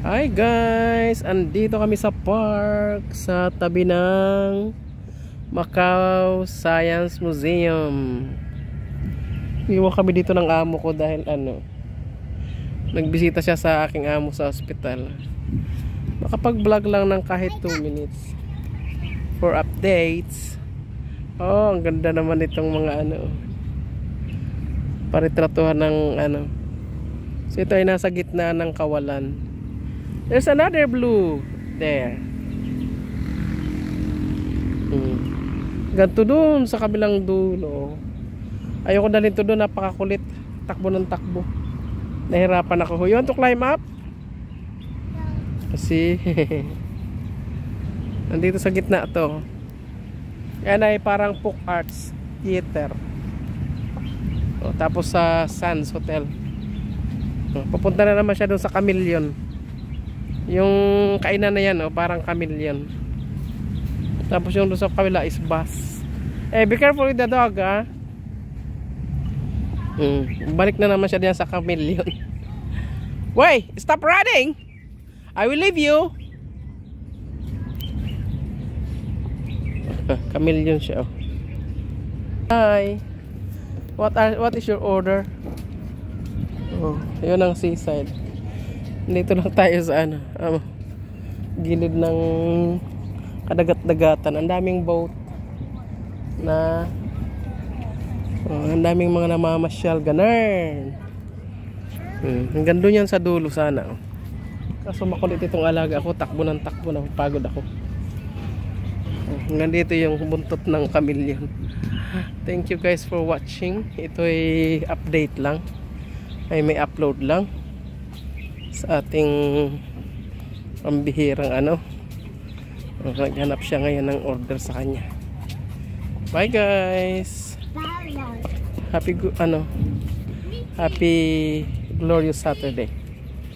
Hi guys! Andito kami sa park sa tabi ng Macau Science Museum. Iwan kami dito ng amo ko dahil nagbisita siya sa aking amo sa hospital. Makapag-vlog lang ng kahit 2 minutes for updates. Oh, ang ganda naman itong mga paritratuhan ng So ito ay nasa gitna ng kawalan. There's another blue there. Ganto doon sa kabilang dulo. Ayoko dalhin to doon, napakakulit. Takbo ng takbo. Nahirapan ako. You want to climb up? Kasi nandito sa gitna to. Yan ay parang Puc Arts Theater. Tapos sa Sands Hotel. Papunta na naman siya doon sa Chameleon. Yung kainan na yan, parang Chameleon. Tapos yung doon sa kabila is bus. Be careful with the dog, ha? Balik na naman siya diyan sa Chameleon. Wait, stop running! I will leave you. Chameleon siya. Hi. What is your order? Yun ang seaside. Dito lang tayo sa gilid ng kadagat-dagatan. Ang daming boat na ang daming mga namamasyal. Ganun. Hanggang doon yan sa dulo sana. Kaso makulit itong alaga ako. Takbo ng takbo na. Pagod ako. Hanggang dito yung buntot ng Chameleon. Thank you guys for watching. Ito ay update lang. Ay may upload lang sa ating pambihirang naghanap siya ngayon ng order sa kanya. Bye guys. Happy glorious Saturday.